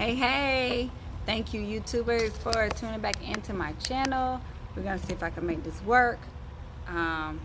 Hey, thank you YouTubers for tuning back into my channel. We're gonna see if I can make this work. Trying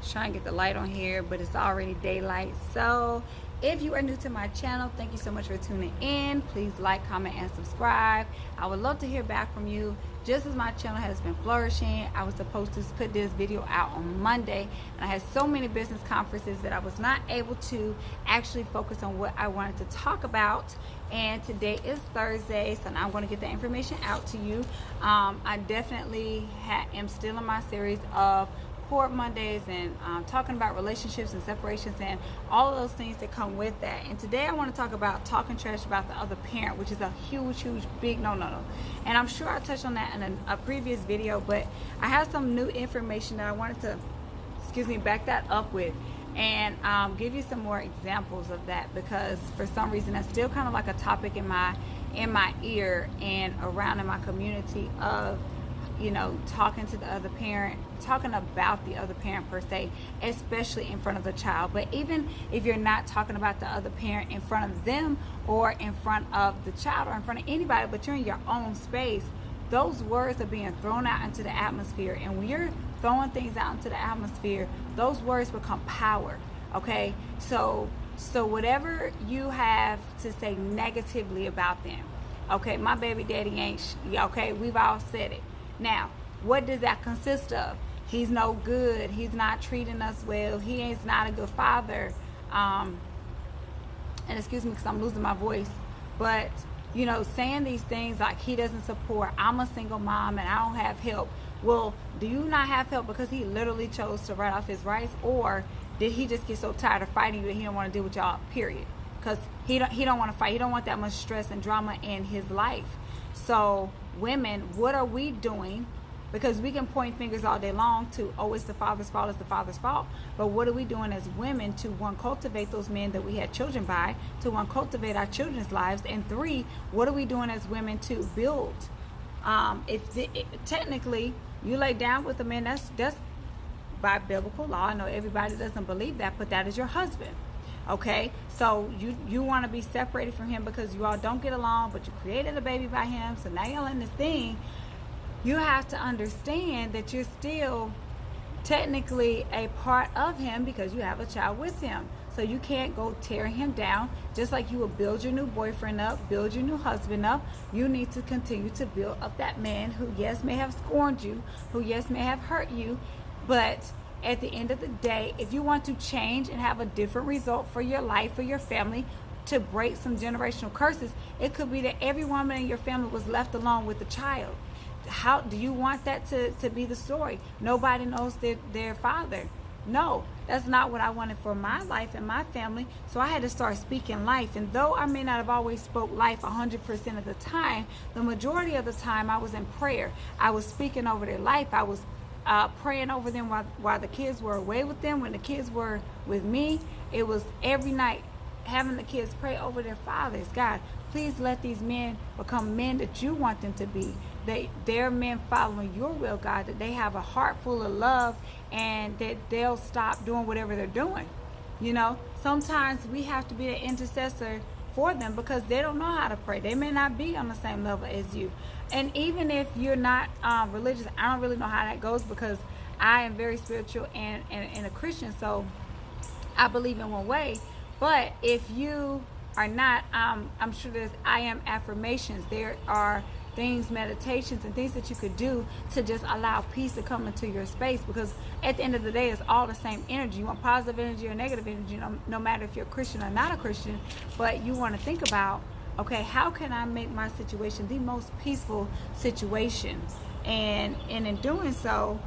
to get the light on here, but it's already daylight. So if you are new to my channel, thank you so much for tuning in. Please like, comment, and subscribe. I would love to hear back from you. Just as my channel has been flourishing, I was supposed to put this video out on Monday, and I had so many business conferences that I was not able to actually focus on what I wanted to talk about. And today is Thursday, so now I'm going to get the information out to you. I definitely am still in my series of Court Mondays and talking about relationships and separations and all of those things that come with that. And today I want to talk about talking trash about the other parent, which is a huge big no. And I'm sure I touched on that in a previous video, but I have some new information that I wanted to back that up with and give you some more examples of that, because for some reason that's still kind of like a topic in my ear and around in my community of, you know, talking to the other parent, talking about the other parent per se, especially in front of the child. But even if you're not talking about the other parent in front of them or in front of the child or in front of anybody, but you're in your own space, those words are being thrown out into the atmosphere. And when you're throwing things out into the atmosphere, those words become power. Okay, so whatever you have to say negatively about them, okay, my baby daddy ain't okay, we've all said it. Now, what does that consist of? He's no good. He's not treating us well. He is not a good father. And excuse me because I'm losing my voice. But, you know, saying these things like he doesn't support, I'm a single mom and I don't have help. Well, do you not have help because he literally chose to write off his rights? Or did he just get so tired of fighting you that he don't want to deal with y'all, period? Because he don't want to fight. He don't want that much stress and drama in his life. So women, what are we doing? Because we can point fingers all day long to, oh, it's the father's fault, it's the father's fault. But what are we doing as women to, one, cultivate those men that we had children by, to, one, cultivate our children's lives, and three, what are we doing as women to build? Technically, you lay down with a man, that's by biblical law. I know everybody doesn't believe that, but that is your husband. Okay, so you want to be separated from him because you all don't get along, but you created a baby by him, so now y'all in this thing. You have to understand that you're still technically a part of him because you have a child with him. So you can't go tearing him down. Just like you will build your new boyfriend up, build your new husband up, you need to continue to build up that man who, yes, may have scorned you, who, yes, may have hurt you, but at the end of the day, if you want to change and have a different result for your life, for your family, to break some generational curses, it could be that every woman in your family was left alone with a child. How do you want that to be the story? Nobody knows their father. No, that's not what I wanted for my life and my family. So I had to start speaking life. And though I may not have always spoke life 100% of the time, the majority of the time I was in prayer. I was speaking over their life. I was praying over them while the kids were away with them. When the kids were with me, it was every night having the kids pray over their fathers. God, please let these men become men that you want them to be. They're men following your will, God, that they have a heart full of love and that they'll stop doing whatever they're doing. You know, sometimes we have to be the intercessor for them because they don't know how to pray. They may not be on the same level as you. And even if you're not religious, I don't really know how that goes because I am very spiritual and a Christian, so I believe in one way. But if you are not, I'm sure there's I am affirmations. There are things, meditations, and things that you could do to just allow peace to come into your space, because at the end of the day, it's all the same energy. You want positive energy or negative energy, no matter if you're a Christian or not a Christian. But you want to think about, okay, how can I make my situation the most peaceful situation? And in doing so,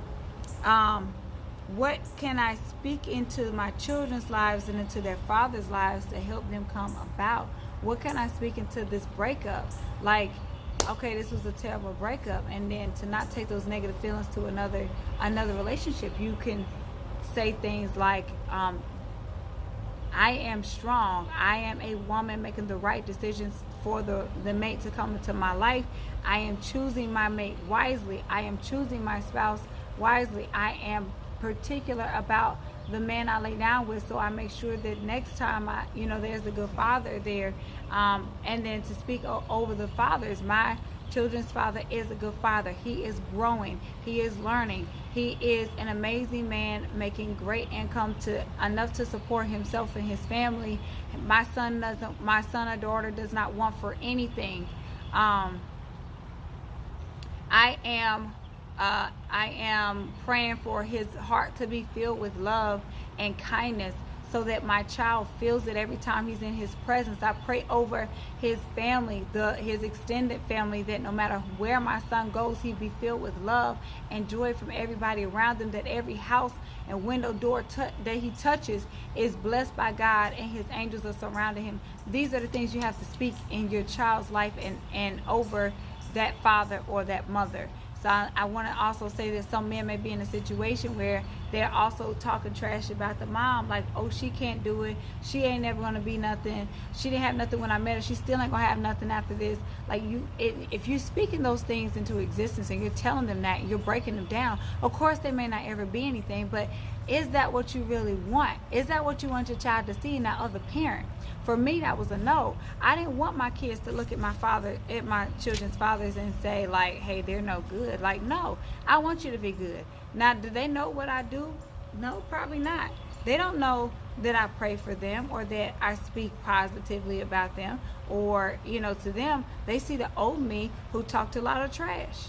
what can I speak into my children's lives and into their father's lives to help them come about? What can I speak into this breakup? Like, okay, this was a terrible breakup, and then to not take those negative feelings to another relationship. You can say things like, I am strong. I am a woman making the right decisions for the mate to come into my life. I am choosing my mate wisely. I am choosing my spouse wisely. I am particular about the man I lay down with, so I make sure that next time there's a good father there. And then to speak over the fathers, my children's father is a good father. He is growing. He is learning. He is an amazing man, making great income enough to support himself and his family. My son or daughter does not want for anything. I am praying for his heart to be filled with love and kindness, so that my child feels it every time he's in his presence. I pray over his family, his extended family, that no matter where my son goes, he be filled with love and joy from everybody around him, that every house and window door that he touches is blessed by God, and his angels are surrounding him. These are the things you have to speak in your child's life and over that father or that mother. So I want to also say that some men may be in a situation where they're also talking trash about the mom, like, oh, she can't do it, she ain't never going to be nothing, she didn't have nothing when I met her, she still ain't going to have nothing after this. Like, if you're speaking those things into existence and you're telling them that, you're breaking them down. Of course, they may not ever be anything, but is that what you really want? Is that what you want your child to see in that other parent? For me, that was a no. I didn't want my kids to look at my children's fathers and say, like, hey, they're no good. Like, no, I want you to be good. Now, do they know what I do? No, probably not. They don't know that I pray for them or that I speak positively about them, or, to them, they see the old me who talked a lot of trash.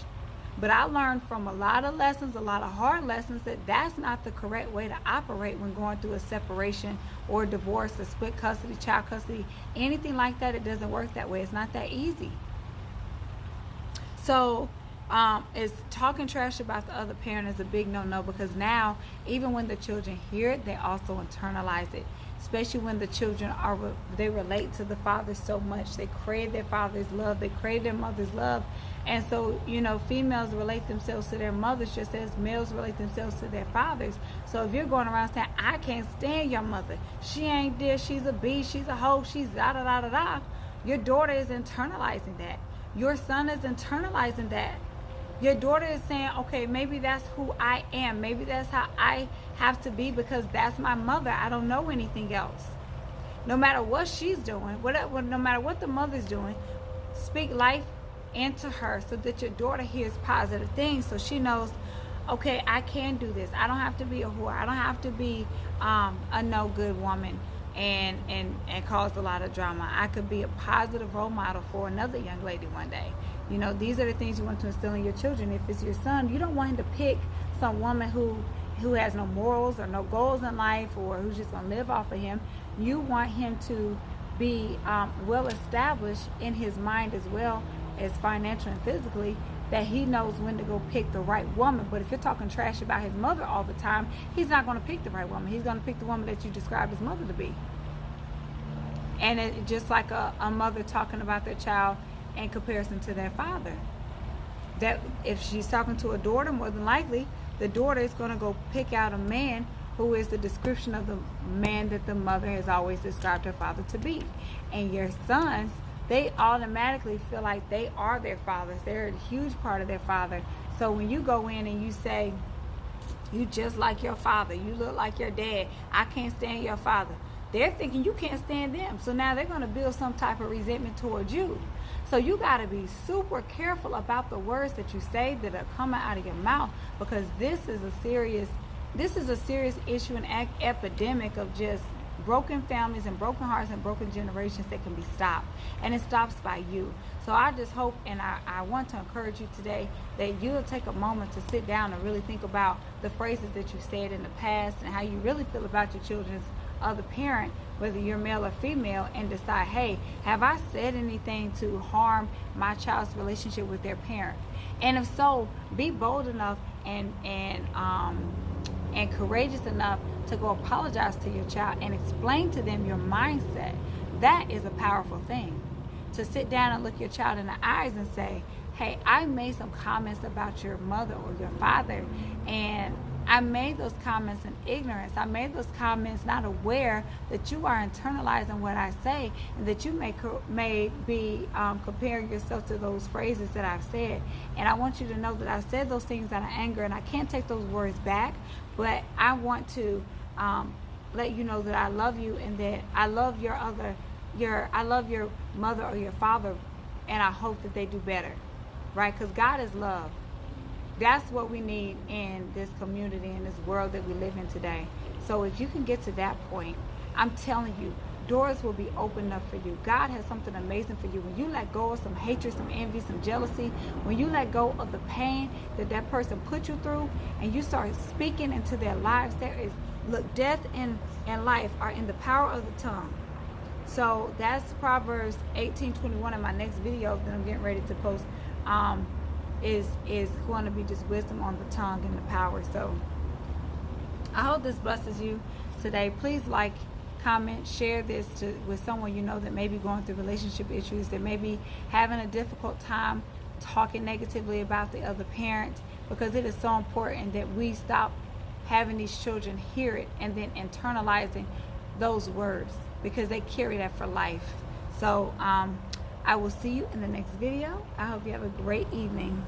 But I learned from a lot of lessons, a lot of hard lessons, that that's not the correct way to operate when going through a separation or a divorce, a split custody, child custody, anything like that. It doesn't work that way. It's not that easy. So is talking trash about the other parent is a big no-no, because now even when the children hear it, they also internalize it. Especially when the children they relate to the father so much. They crave their father's love. They crave their mother's love. And so, females relate themselves to their mothers just as males relate themselves to their fathers. So if you're going around saying, I can't stand your mother, she ain't this, she's a beast, she's a hoe, she's da-da-da-da-da, your daughter is internalizing that. Your son is internalizing that. Your daughter is saying, okay, maybe that's who I am. Maybe that's how I have to be, because that's my mother. I don't know anything else. No matter what she's doing, no matter what the mother's doing, speak life into her so that your daughter hears positive things, so she knows, okay, I can do this. I don't have to be a whore. I don't have to be a no good woman and cause a lot of drama. I could be a positive role model for another young lady one day. These are the things you want to instill in your children. If it's your son, you don't want him to pick some woman who has no morals or no goals in life, or who's just going to live off of him. You want him to be well established in his mind as well as financially and physically, that he knows when to go pick the right woman. But if you're talking trash about his mother all the time, he's not going to pick the right woman. He's going to pick the woman that you described his mother to be. And it just like a mother talking about their child in comparison to their father. That if she's talking to a daughter, more than likely the daughter is going to go pick out a man who is the description of the man that the mother has always described her father to be. And your sons, they automatically feel like they are their fathers. They're a huge part of their father. So when you go in and you say, you just like your father, you look like your dad, I can't stand your father, they're thinking you can't stand them. So now they're going to build some type of resentment towards you. So you got to be super careful about the words that you say that are coming out of your mouth, because this is a serious issue and epidemic of just broken families and broken hearts and broken generations that can be stopped. And it stops by you. So I just hope, and I want to encourage you today, that you'll take a moment to sit down and really think about the phrases that you said in the past and how you really feel about your children's other parent, whether you're male or female, and decide, hey, have I said anything to harm my child's relationship with their parent? And if so, be bold enough and courageous enough to go apologize to your child and explain to them your mindset. That is a powerful thing. To sit down and look your child in the eyes and say, hey, I made some comments about your mother or your father, and I made those comments in ignorance. I made those comments not aware that you are internalizing what I say, and that you may be comparing yourself to those phrases that I've said. And I want you to know that I said those things out of anger, and I can't take those words back, but I want to let you know that I love you, and that I love I love your mother or your father, and I hope that they do better, right? Because God is love. That's what we need in this community, in this world that we live in today. So if you can get to that point, I'm telling you, doors will be opened up for you. God has something amazing for you. When you let go of some hatred, some envy, some jealousy, when you let go of the pain that that person put you through, and you start speaking into their lives, look, death and life are in the power of the tongue. So that's Proverbs 18:21 in my next video that I'm getting ready to post. Is going to be just wisdom on the tongue and the power. So I hope this blesses you today. Please like, comment, share this with someone you know that may be going through relationship issues, that may be having a difficult time talking negatively about the other parent, because it is so important that we stop having these children hear it and then internalizing those words, because they carry that for life. So I will see you in the next video. I hope you have a great evening.